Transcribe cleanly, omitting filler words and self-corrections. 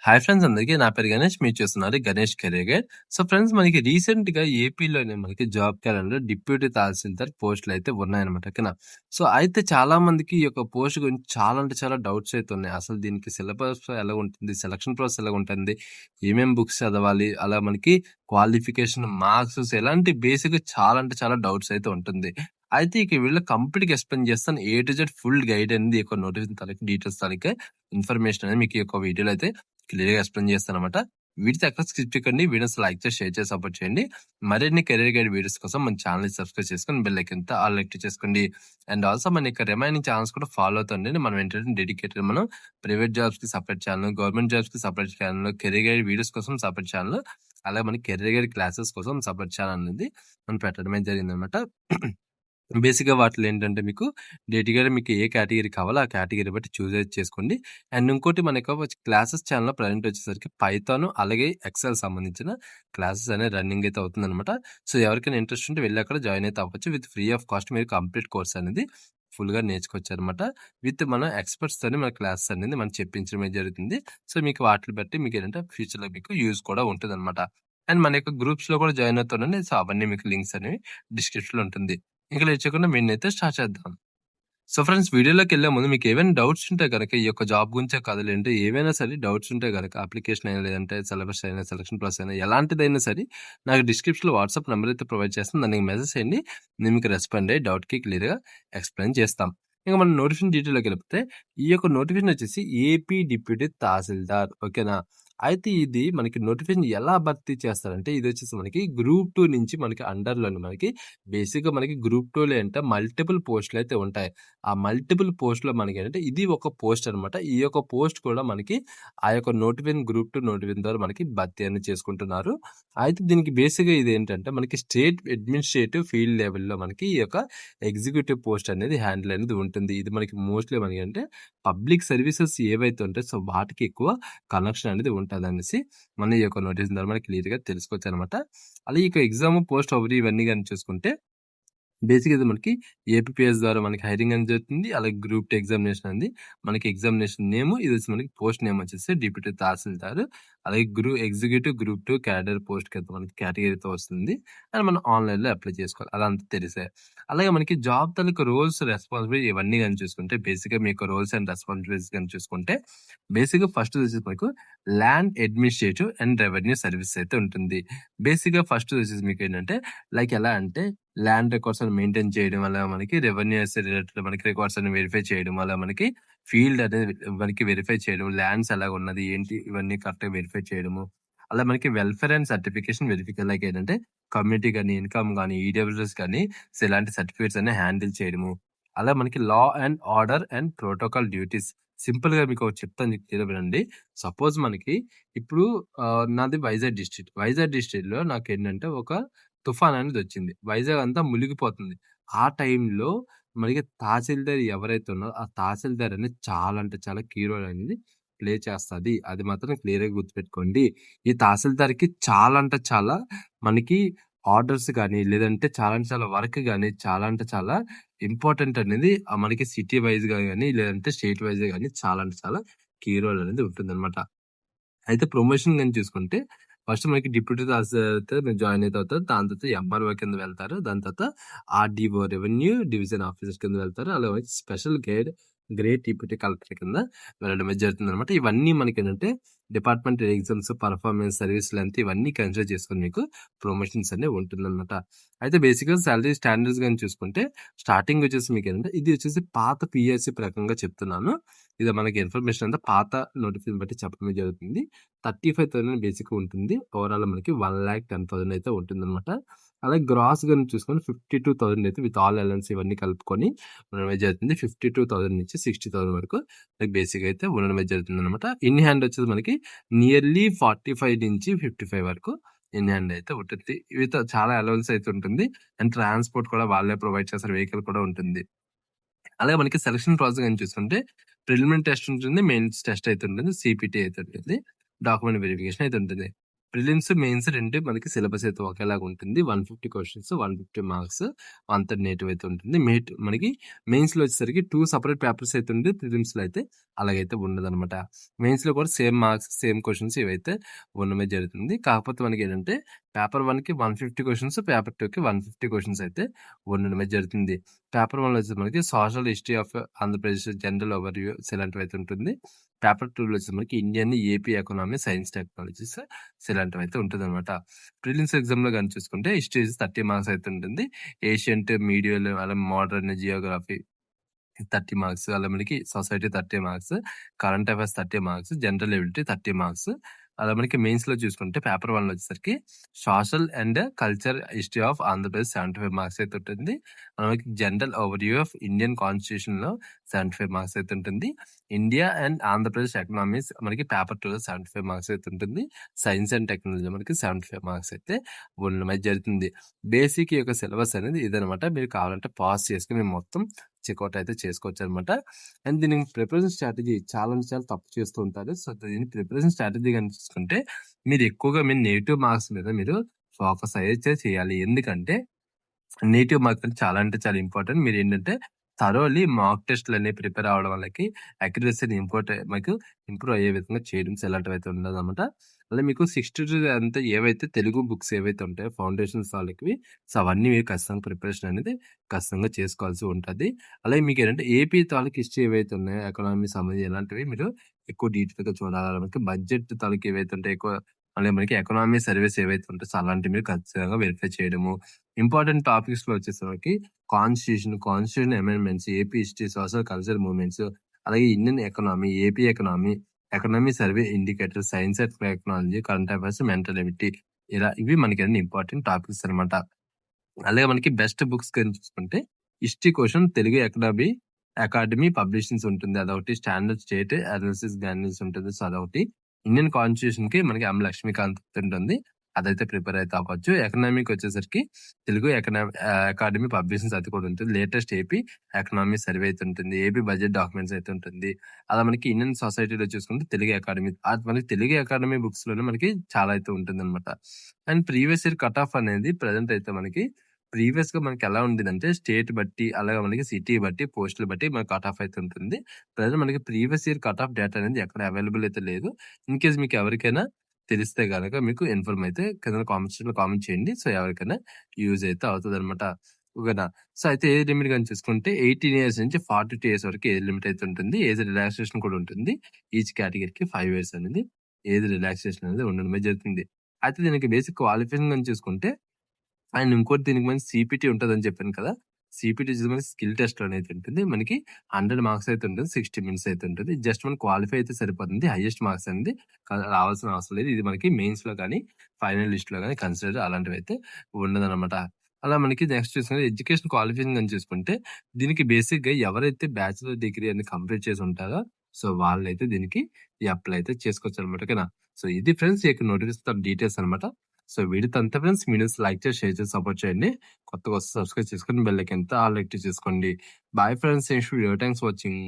Hi friends అందరికీ. నా పేరు గణేష్. మీరు చూస్తున్నారు Ganesh career guide. So friends మనకి రీసెంట్‌గా ఏపీలోనే మనకి జాబ్ క్యాలెండర్‌లో డిప్యూటీ తహసీల్దార్ పోస్టులయితే ఉన్నాయన్నమాట. ఓకేనా. సో అయితే చాలా మందికి ఈ యొక్క పోస్ట్ గురించి చాలా అంటే చాలా డౌట్స్ అయితే ఉన్నాయి. అసలు దీనికి సిలబస్ ఎలా ఉంటుంది? సెలక్షన్ ప్రాసెస్ ఎలా ఉంటుంది? ఏమేం బుక్స్ చదవాలి? అలా మనకి క్వాలిఫికేషన్, మార్క్స్ ఎలాంటి బేసిక్‌గా చాలా అంటే చాలా డౌట్స్ అయితే ఉంటుంది. అయితే ఇక వీళ్ళు కంప్లీట్‌గా ఎక్స్‌ప్లెయిన్ చేస్తాను. A to Z full guide అనేది ఈ యొక్క నోటిఫికేషన్ తాలూకు డీటెయిల్స్ తాలూకా ఇన్ఫర్మేషన్ అనేది మీకు ఈ యొక్క వీడియోలో అయితే క్లియర్‌గా ఎక్స్‌ప్లెయిన్ చేస్తానన్నమాట. వీడియోతో ఎక్కడ స్కిప్ చేయకండి. వీడియోస్ లైక్ చేసి, షేర్ చేసి సపోర్ట్ చేయండి. మరిన్ని కెరీర్ గైడ్ వీడియోస్ కోసం మన ఛానెల్‌ని సబ్స్క్రైబ్ చేసుకొని బెల్ ఐకాన్‌తో ఆల్ యాక్టివ్ చేసుకోండి. అండ్ ఆల్సో మన యొక్క రిమైనింగ్ ఛానెల్స్ కూడా ఫాలో అవుతుండండి. మనం ఏంటంటే డెడికేటెడ్ మనం ప్రైవేట్ జాబ్స్‌కి సెపరేట్ ఛానెల్, గవర్నమెంట్ జాబ్స్‌కి separate channel, career guide videos కోసం సెపరేట్ ఛానెల్, అలాగే మనకి కెరీర్ గైడ్ క్లాసెస్ కోసం సెపరేట్ ఛానెల్ అనేది మనం పెట్టడమే జరిగిందన్నమాట. బేసిక్‌గా వాటిలో ఏంటంటే మీకు డేటి‌గా మీకు ఏ కేటగిరీ కావాలో ఆ కేటగిరీ బట్టి చూజ్ అయితే చేసుకోండి. అండ్ ఇంకోటి మనకు క్లాసెస్ ఛానెల్‌లో ప్రెజెంట్ వచ్చేసరికి పైథాన్ అలాగే ఎక్సెల్ సంబంధించిన క్లాసెస్ అనేవి రన్నింగ్ అయితే అవుతుందన్నమాట. సో ఎవరికైనా ఇంట్రెస్ట్ ఉంటే వెళ్లి అక్కడ జాయిన్ అయితే అవ్వచ్చు. విత్ ఫ్రీ ఆఫ్ కాస్ట్ మీరు కంప్లీట్ కోర్స్ అనేది ఫుల్‌గా నేర్చుకోవచ్చనమాట. విత్ మన ఎక్స్‌పర్ట్స్‌తోని మన క్లాసెస్ అనేది మనం చెప్పించడమే జరుగుతుంది. సో మీకు వాటిని బట్టి మీకేంటంటే ఫ్యూచర్‌లో మీకు యూజ్ కూడా ఉంటదనమాట. అండ్ మన యొక్క గ్రూప్స్‌లో కూడా జాయిన్ అవుతానండి. సో అవన్నీ మీకు లింక్స్ అనేవి డిస్క్రిప్షన్‌లో ఉంటుంది. ఇంక లేట్ చేయకుండా మెయిన్ స్టార్ట్ చేద్దాం. సో ఫ్రెండ్స్ వీడియోలోకెళ్ళే ముందు మీకు ఏవైనా డౌట్స్ ఉంటే గనక ఈ యొక్క జాబ్ గురించే కాదులేండి, ఏవైనా సరే డౌట్స్ ఉంటే గనక అప్లికేషన్ అయినా లేదంటే సిలబస్ అయినా, సెలక్షన్ ప్రాసెస్ అయినా ఎలాంటిదైనా సరే నాకు డిస్క్రిప్షన్‌లో వాట్సాప్ నంబర్ అయితే ప్రొవైడ్ చేస్తాను. దానికి మెసేజ్ చేయండి. నేను మీకు రెస్పాండ్ అయ్యి డౌట్‌కి క్లియర్‌గా ఎక్స్‌ప్లెయిన్ చేస్తాం. ఇంక మనం నోటిఫికేషన్ డీటెయిల్‌లోకెళ్ళిపోతే ఈ యొక్క నోటిఫికేషన్ వచ్చేసి ఏపీ డిప్యూటీ తహసీల్దార్. ఓకేనా. అయితే ఇది మనకి నోటిఫికేషన్ ఎలా భర్తీ చేస్తారంటే ఇది వచ్చేసి మనకి గ్రూప్ 2 నుంచి మనకి అండర్‌లోని మనకి బేసిక్‌గా మనకి గ్రూప్ 2లో అంటే మల్టిపుల్ పోస్టులు అయితే ఉంటాయి. ఆ మల్టిపుల్ పోస్ట్‌లో మనకేంటంటే ఇది ఒక పోస్ట్ అనమాట. ఈ యొక్క పోస్ట్ కూడా మనకి ఆ యొక్క నోటిఫికేషన్ గ్రూప్ 2 నోటిఫికేషన్ ద్వారా మనకి భర్తీ అనేది చేసుకుంటున్నారు. అయితే దీనికి బేసిక్‌గా ఇదేంటంటే మనకి స్టేట్ అడ్మినిస్ట్రేటివ్ ఫీల్డ్ లెవెల్‌లో మనకి ఈ యొక్క ఎగ్జిక్యూటివ్ పోస్ట్ అనేది హ్యాండిల్ అనేది ఉంటుంది. ఇది మనకి మోస్ట్‌లీ మనకంటే పబ్లిక్ సర్వీసెస్ ఏవైతే ఉంటాయో సో వాటికి ఎక్కువ కనెక్షన్ అనేది ఉంటదనేసి మన ఈ యొక్క నోటిఫికేషన్ ద్వారా మనకి క్లియర్‌గా తెలుసుకోవచ్చనమాట. అలాగే ఇక ఎగ్జామ్ పోస్ట్ ఓవర్ ఇవన్నీ గాని చూసుకుంటే బేసిక్‌గా ఇది మనకి ఏపీపీఎస్ ద్వారా మనకి హైరింగ్ అనేది జరుగుతుంది. అలాగే గ్రూప్ 2 ఎగ్జామినేషన్ ఉంది. మనకి ఎగ్జామినేషన్ నేమ్ ఇది వచ్చి మనకి పోస్ట్ నేమ్ వచ్చేసి డిప్యూటీ తహసీల్దార్. అలాగే ఎగ్జిక్యూటివ్ గ్రూప్ 2 క్యాడర్ పోస్ట్ కింద మనకి కేటగిరీతో వస్తుంది. అండ్ మనం ఆన్‌లైన్‌లో అప్లై చేసుకోవాలి. అదంతా తెలిసే. అలాగే మనకి జాబ్ తాలూకు రోల్స్, రెస్పాన్సిబిలిటీ ఇవన్నీ గాని చూసుకుంటే బేసిక్‌గా మీ యొక్క రోల్స్ అండ్ రెస్పాన్సిబిలిటీస్ గాని చూసుకుంటే బేసిక్‌గా ఫస్ట్ వచ్చేసి మనకు land administrative and revenue service అయితే ఉంటుంది. బేసిక్‌గా ఫస్ట్ వచ్చేసి మీకేంటంటే లైక్ ఎలా అంటే ల్యాండ్ రికార్డ్స్ అని మెయింటైన్ చేయడం వల్ల మనకి రెవెన్యూస్ రిలేటెడ్ మనకి రికార్డ్స్ అని వెరిఫై చేయడం వల్ల మనకి ఫీల్డ్ అనేది మనకి వెరిఫై చేయడం, ల్యాండ్స్ ఎలాగున్నది ఏంటి ఇవన్నీ కరెక్ట్‌గా వెరిఫై చేయడము. అలా మనకి welfare and certification verification like ఏంటంటే కమ్యూనిటీ గాని, ఇన్‌కమ్ గాని, ఈడబ్ల్యూఎస్ గాని సో ఇలాంటి సర్టిఫికేట్స్ అన్ని హ్యాండిల్ చేయడము. అలా మనకి law and order and protocol duties సింపుల్‌గా మీకు ఒకటి చెప్తాను క్లియర్‌గా వినండి. సపోజ్ మనకి ఇప్పుడు నాది వైజాగ్ డిస్ట్రిక్ట్. వైజాగ్ డిస్ట్రిక్ట్‌లో నాకేంటంటే ఒక తుఫాన్ అనేది వచ్చింది. వైజాగ్ అంతా మునిగిపోతుంది. ఆ టైంలో మనకి తహసీల్దార్ ఎవరైతే ఉన్నారో, ఆ తహసీల్దార్ అనేది చాలా అంటే చాలా కీ రోల్ అనేది ప్లే చేస్తది. అది మాత్రం క్లియర్‌గా గుర్తుపెట్టుకోండి. ఈ తహసీల్దార్‌కి చాలా అంటే చాలా మనకి ఆర్డర్స్ గాని, లేదంటే చాలా అంటే చాలా వర్క్ గాని, చాలా అంటే చాలా ఇంపార్టెంట్ అనేది మనకి సిటీ వైస్‌గా గాని, లేదంటే స్టేట్ వైస్‌గా గాని చాలా అంటే చాలా కీ రోల్ అనేది ఉంటుందన్నమాట. అయితే ప్రమోషన్ గాని చూసుకుంటే ఫస్ట్ మనకి డిప్యూటీ తహసీల్దార్ అయితే మీరు జాయిన్ అయితే అవుతారు. దాని తర్వాత ఎంఆర్ఓ కింద వెళ్తారు. దాని తర్వాత ఆర్‌డీఓ రెవెన్యూ డివిజన్ ఆఫీసర్ కింద వెళ్తారు. అలాగే స్పెషల్ గ్రేడ్ డిప్యూటీ కలెక్టర్ కింద వెళ్ళడం జరుగుతుందన్నమాట. ఇవన్నీ మనకేంటంటే department exams, performance, service length ఇవన్నీ కన్సిడర్ చేసుకొని మీకు ప్రమోషన్స్ అనేవి ఉంటుందన్నమాట. అయితే బేసిక్‌గా సాలరీ స్టాండర్డ్స్ గాని చూసుకుంటే స్టార్టింగ్ వచ్చేసి మీకేంటంటే ఇది వచ్చేసి పాత పీఎస్‌సీ ప్రకంగా చెప్తున్నాను. ఇది మనకి ఇన్ఫర్మేషన్ అంతా పాత నోటిఫికేషన్ బట్టి చెప్పడం జరుగుతుంది. 35,000 బేసిక్‌గా ఉంటుంది. ఓవరాల్ మనకి 1,10,000 అయితే ఉంటుందన్నమాట. అలాగే గ్రాస్ గాని చూసుకొని 52,000 అయితే విత్ ఆల్ అలవెన్స్ ఇవన్నీ కలుపుకొని ఉండడమే జరుగుతుంది. 52,000 నుంచి 60,000 వరకు మనకి బేసిక్ అయితే ఉండడమే జరుగుతుందన్నమాట. ఇన్ హ్యాండ్ వచ్చేసి మనకి నియర్లీ 45-55 వరకు ఇన్ హ్యాండ్ అయితే ఉంటుంది. విత్ చాలా అలవెన్స్ అయితే ఉంటుంది. అండ్ ట్రాన్స్‌పోర్ట్ కూడా వాళ్ళే ప్రొవైడ్ చేస్తారు. వెహికల్ కూడా ఉంటుంది. అలాగే మనకి సెలక్షన్ ప్రాసెస్ గాని చూసుకుంటే ప్రిలిమినరీ టెస్ట్ ఉంటుంది. మెయిన్స్ టెస్ట్ అయితే ఉంటుంది. సీపీటీ అయితే ఉంటుంది. డాక్యుమెంట్ వెరిఫికేషన్ అయితే ఉంటుంది. ప్రిలిమ్స్, మెయిన్స్ 2 మనకి సిలబస్ అయితే ఒకేలాగా ఉంటుంది. 150 క్వెషన్స్, 150 మార్క్స్. 130 నేటివ్ అయితే ఉంటుంది. మనకి మెయిన్స్‌లో వచ్చేసరికి 2 సెపరేట్ పేపర్స్ అయితే ఉంది. ప్రిలిమ్స్‌లో అయితే అలాగైతే ఉండదనమాట. మెయిన్స్‌లో కూడా సేమ్ మార్క్స్, సేమ్ క్వెషన్స్ ఇవైతే ఉండడమే జరుగుతుంది. కాకపోతే మనకేంటంటే పేపర్ 1కి 150 క్వెషన్స్, పేపర్ 2కి 150 క్వెషన్స్ అయితే ఉండడమే జరుగుతుంది. పేపర్ 1లో వచ్చేసి మనకి social history of Andhra Pradesh, general overview ఇలాంటివైతే ఉంటుంది. పేపర్ 2లో వచ్చేసి మనకి Indian, AP economy, science technologies ఇలాంటివైతే ఉంటదనమాట. ప్రిలిమ్స్ ఎగ్జామ్‌లో గాని చూసుకుంటే హిస్టరీ 30 మార్క్స్ అయితే ఉంటుంది. ఏషియంట్, మీడియల్, అలా మోడర్న్, జియోగ్రఫీ 30 మార్క్స్, అలా మనకి society 30 marks, current affairs 30 marks, general ability 30 marks. అలా మనకి మెయిన్స్‌లో చూసుకుంటే పేపర్ 1లో వచ్చేసరికి social and culture history of Andhra Pradesh 75 marks అయితే ఉంటుంది. మనకి జనరల్ ఓవర్‌వ్యూ ఆఫ్ ఇండియన్ కాన్స్టిట్యూషన్‌లో 75 మార్క్స్ అయితే ఉంటుంది. ఇండియా అండ్ ఆంధ్రప్రదేశ్ ఎకనామీస్ మనకి పేపర్ 2లో 75 మార్క్స్ అయితే ఉంటుంది. సైన్స్ అండ్ టెక్నాలజీ మనకి 75 మార్క్స్ అయితే ఉండడం జరుగుతుంది. బేసిక్ యొక్క సిలబస్ అనేది ఇదనమాట. మీరు కావాలంటే పాజ్ చేసుకొని మొత్తం చెక్‌ఔట్ అయితే చేసుకోవచ్చనమాట. అండ్ దీనికి ప్రిపరేషన్ స్ట్రాటజీ చాలా అంటే చాలా తప్పు చేస్తూ ఉంటారు. సో, దీని ప్రిపరేషన్ స్ట్రాటజీ గాని చూసుకుంటే మీరు ఎక్కువగా నెగెటివ్ మార్క్స్ మీద మీరు ఫోకస్ అయితే చేయాలి. ఎందుకంటే నేటివ్ మార్క్ చాలా అంటే చాలా ఇంపార్టెంట్. మీరేంటంటే థరోలీ మాక్ టెస్ట్‌లనేవి ప్రిపేర్ అవ్వడం వల్లకి అక్యురసీని మీకు ఇంప్రూవ్ అయ్యే విధంగా చేయడం ఇలాంటివైతే ఉండదనమాట. అలా మీకు 60 అంతా ఏవైతే తెలుగు బుక్స్ ఏవైతే ఉంటాయో ఫౌండేషన్స్ వాళ్ళకి సో, అవన్నీ మీరు ఖచ్చితంగా ప్రిపరేషన్ అనేది ఖచ్చితంగా చేసుకోవాల్సి ఉంటది. అలాగే మీకేంటంటే ఏపీ తాలూకు హిస్టరీ ఏవైతే ఉన్నాయో ఎకనామీ సంబంధించి ఇలాంటివి మీరు ఎక్కువ డీటెయిల్‌గా చూడాలి. మనకి బడ్జెట్ తాలూకు ఏవైతే ఉంటాయో ఎక్కువ అలాగే మనకి ఎకనామీ సర్వీస్ ఏవైతే ఉంటాయో సో, అలాంటివి మీరు ఖచ్చితంగా వెరిఫై చేయడము. ఇంపార్టెంట్ టాపిక్స్‌లో వచ్చేసరికి constitution amendments, AP history, social cultural movements, అలాగే Indian economy, AP economy, economy survey indicator, science and technology, current affairs, mental ability ఇవి మనకి అన్ని ఇంపార్టెంట్ టాపిక్స్ అనమాట. అలాగే మనకి బెస్ట్ బుక్స్ కింద చూసుకుంటే హిస్టరీ క్వెషన్ తెలుగు అకాడమీ పబ్లిషింగ్స్ ఉంటుంది. అదొకటి. స్టాండర్డ్ స్టేట్ అనాలిసిస్ గైడెన్స్ ఉంటుంది. సో, అదొకటి. ఇండియన్ కాన్స్టిట్యూషన్ కి మనకి లక్ష్మీకాంత్ ఉంటుంది. అదైతే ప్రిపేర్ అయితే అవ్వచ్చు. ఎకనామీకి వచ్చేసరికి తెలుగు అకాడమీ పబ్లిషింగ్స్ అది కూడా ఉంటుంది. లేటెస్ట్ ఏపీ ఎకనామీ సర్వే అయితే ఉంటుంది. ఏపీ బడ్జెట్ డాక్యుమెంట్స్ అయితే ఉంటుంది. అలా మనకి ఇండియన్ సొసైటీలో చూసుకుంటే తెలుగు అకాడమీ, మనకి తెలుగు అకాడమీ బుక్స్ లోనే మనకి చాలా అయితే ఉంటుంది అనమాట. And previous year cut off అనేది ప్రెసెంట్ అయితే మనకి ప్రీవియస్ గా మనకి ఎలా ఉండేదంటే స్టేట్ బట్టి, అలాగే మనకి సిటీ బట్టి, పోస్టులు బట్టి మనకి కట్ ఆఫ్ అయితే ఉంటుంది. ప్రెసెంట్ మనకి previous year cut off data అనేది ఎక్కడ అవైలబుల్ అయితే లేదు. ఇన్ కేస్ మీకు ఎవరికైనా తెలిస్తే గనక మీకు ఇన్ఫార్మ్ అయితే కింద కామెంట్ సెక్షన్‌లో కామెంట్ చేయండి. సో, ఎవరికైనా యూజ్ అయితే అవుతదనమాట. ఓకేనా? సో, అయితే ఏజ్ లిమిట్ గాని చూసుకుంటే 18 ఇయర్స్ నుంచి 42 ఇయర్స్ వరకు ఏజ్ లిమిట్ అయితే ఉంటుంది. ఏజ్ రిలాక్సేషన్ కూడా ఉంటుంది. ఈచ్ కేటగిరీకి 5 ఇయర్స్ అనేది ఏజ్ రిలాక్సేషన్ అనేది ఉండడమే జరుగుతుంది. అయితే దీనికి బేసిక్ క్వాలిఫికేషన్ గాని చూసుకుంటే అండ్ ఇంకోటి దీనికి మంచి సీపీటీ ఉంటదని చెప్పాను కదా! సీపీటీ వచ్చేసి మనకి స్కిల్ టెస్ట్ అనేది ఉంటుంది. మనకి 100 మార్క్స్ అయితే ఉంటుంది. 60 మినిట్స్ అయితే ఉంటుంది. జస్ట్ మనం క్వాలిఫై అయితే సరిపోతుంది. హైయెస్ట్ మార్క్స్ అనేది రావాల్సిన అవసరం లేదు. ఇది మనకి మెయిన్స్‌లో గాని, ఫైనల్ లిస్ట్‌లో గాని కన్సిడర్ అలాంటివైతే ఉండదనమాట. అలా మనకి నెక్స్ట్ చూసుకుంటే ఎడ్యుకేషన్ క్వాలిఫికేషన్ గాని చూసుకుంటే దీనికి బేసిక్‌గా ఎవరైతే బ్యాచిలర్ డిగ్రీ అనేది కంప్లీట్ చేసి ఉంటారో సో, వాళ్ళైతే దీనికి అప్లై అయితే చేసుకోవచ్చనమాట. ఓకేనా? సో, ఇది ఫ్రెండ్స్ ఈ యొక్క నోటిఫికేషన్ డీటెయిల్స్ అనమాట. సో, వీడియోతో అంతే ఫ్రెండ్స్. వీడియోస్ లైక్ చేసి, షేర్ చేసి సపోర్ట్ చేయండి. కొత్తగా వస్తే సబ్స్క్రైబ్ చేసుకొని బెల్ ఐకాన్ ఆల్ యాక్టివ్ చేసుకోండి. Bye friends. Next video. Thanks for watching.